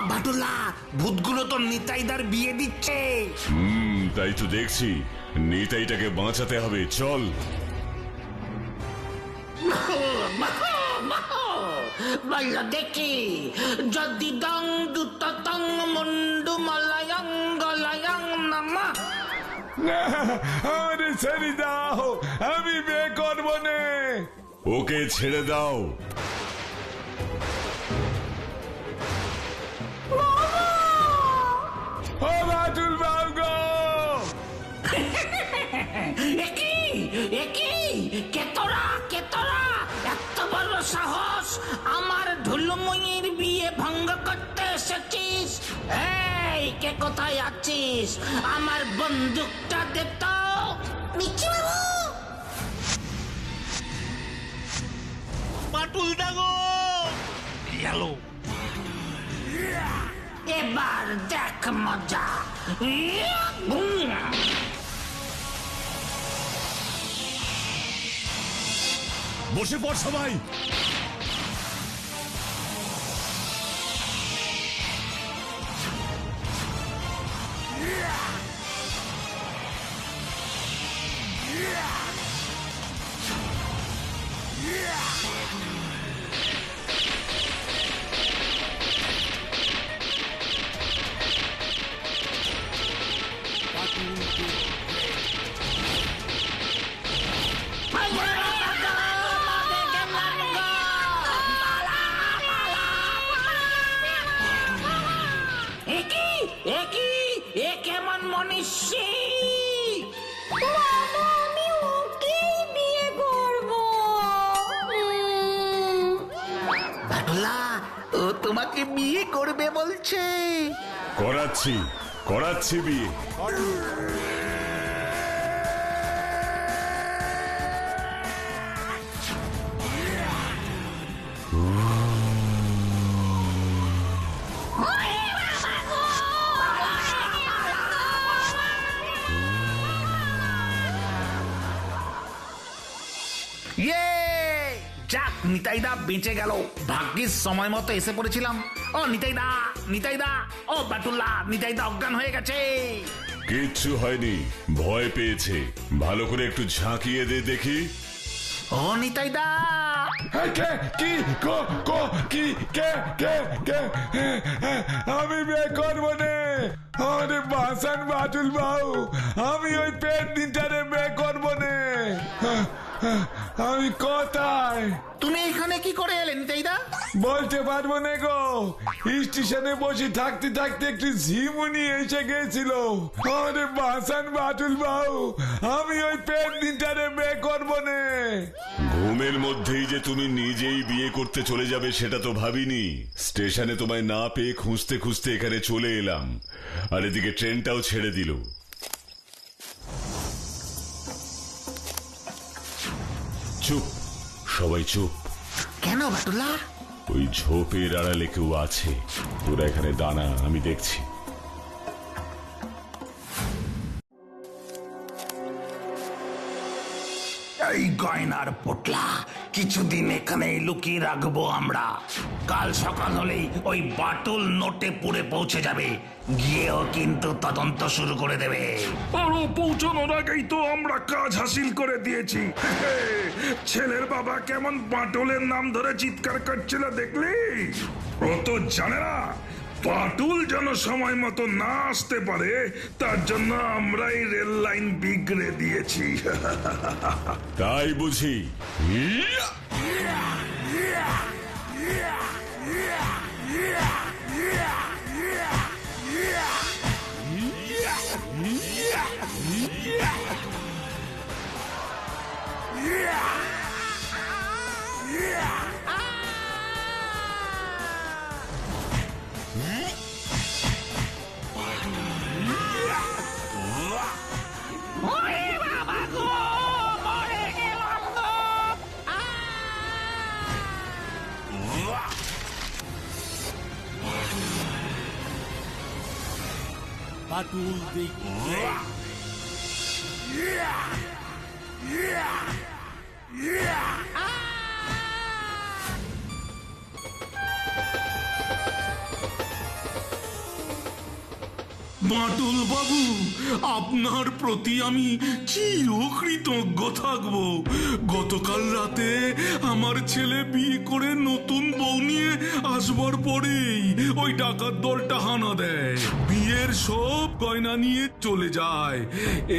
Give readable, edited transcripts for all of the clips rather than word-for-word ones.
বাটুলা, ভূতগুলো তো নিতাইদার বিয়ে দিচ্ছে। তাই তো দেখছি, নিতাইটাকে বাঁচাতে হবে, চল। বল দেখি, যদি দং দুতং মুন্ডু মলয়ং গলয়ং নমঃ। আরে ছেড়ে দাও, আমি বিয়ে করবো না। ওকে ছেড়ে দাও। ও বাটুল বাবু গো! কেতরা এত বড় সাহস, আমার ঢুলুমুইয়ের বিয়ে ভঙ্গ করতে এসেছিস? এই, কে কোথায় আছিস? আমার বন্দুকটা দে তো। মিচ্ছি বাবু, বাটুল দাগো গেল। এবার দেখ মজা। বসে পড় সবাই। এ কেমন মনীষী? আমি ওকেই বিয়ে করব। বাটুলা, ও তোমাকে বিয়ে করবে বলছে। করাচ্ছি বিয়ে। যাক, নিতাইদা বেঁচে গেল। ভাগ্যিস সময় মতো এসে পড়েছিলাম। ও নিতাইদা, ও বাটুল্লা, নিতাইদা অজ্ঞান হয়ে গেছে। কিচ্ছু হয়নি, ভয় পেয়েছে। ভালো করে একটু ঝাঁকিয়ে দে দেখি। ও নিতাইদা, আমি বিয়ে করবো না। আরে বাসান বাটুল বাবু, আমি ওই পেট দিনটারে বিয়ে করবো না। আমি কোথায়? তুমি এখানে কি করে এলে নিতাইদা? বলতে পারবো না গো, স্টেশনে বসে থাকতে থাকতে একটু ঝিমুনি এসে গেছিল। আরে বাসান বাটুল বাবু, আমি ওই পেট দিনটারে বিয়ে করবো না। ঘুমের মধ্যেই যে তুমি নিজেই বিয়ে করতে চলে যাবে সেটা তো ভাবিনি। স্টেশনে তোমায় না পেয়ে খুঁজতে খুঁজতে এখানে চলে এলাম, আর এদিকে ট্রেনটাও ছেড়ে দিল। চুপ, সবাই চুপ। কেন বাটুল্লা? ওই ঝোপের আড়ালে কেউ আছে, তোরা এখানে দাঁড়া, আমি দেখছি। এই গয়নার পোটলা কিছুদিন এখানে লুকিয়ে রাখবো আমরা। কাল সকাল হলেই ওই বাটুল নোটে পুরে পৌঁছে যাবে, গিয়েও কিন্তু তদন্ত শুরু করে দেবে। আরো পৌঁছানোর আগেই তো আমরা কাজ হাসিল করে দিয়েছি। ছেলের বাবা কেমন বাটুলের নাম ধরে চিৎকার করছিল দেখলি? ও তো জানে না বাটুল যেন সময় মতো না আসতে পারে, তার জন্য আমরাই রেল লাইন বিগড়ে দিয়েছি। তাই বুঝি? বাটুল দেখবে। বাটুল বাবু, আপনার প্রতি আমি চিরকৃতজ্ঞ থাকব। গতকাল রাতে আমার ছেলে বিয়ে করে নতুন বউ নিয়ে আসবার পরেই ওই ডাকাত দলটা হানা দেয়, বিয়ের সব গয়না নিয়ে চলে যায়।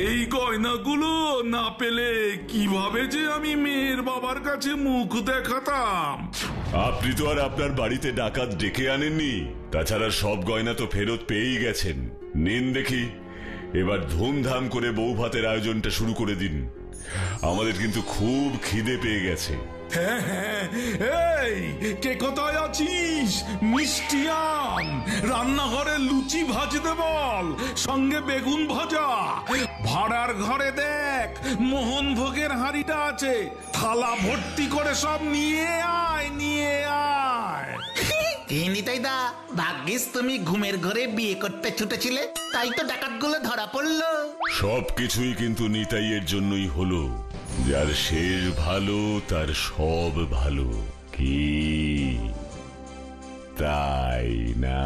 এই গয়নাগুলো না পেলে কিভাবে যে আমি মেয়ের বাবার কাছে মুখ দেখাতাম। আপনি তো আর আপনার বাড়িতে ডাকাত ডেকে আনেননি, তাছাড়া সব গয়না তো ফেরত পেয়েই গেছেন। নিন দেখি, এবার ধুমধাম করে বউ ভাতের আয়োজনটা শুরু করে দিন। আমাদের কিন্তু খুব খিদে পেয়ে গেছে। হ্যাঁ হ্যাঁ, এই কে কোথায় আছিস? মিষ্টি আম, রান্নাঘরে লুচি ভাজতে বল, সঙ্গে বেগুন ভাজা। ভাড়ার ঘরে দেখ মোহন ভোগের হাঁড়িটা আছে, থালা ভর্তি করে সব নিয়ে আয়, নিয়ে আয়। কি নিতাই দা, ভাগ্যিস তুমি ঘুমের ঘরে বিয়ে করতে ছুটেছিলে, তাই তো ডাকাতগুলো ধরা পড়লো। সবকিছুই কিন্তু নিতাইয়ের জন্যই হলো। যার শেষ ভালো তার সব ভালো, কি তাই না?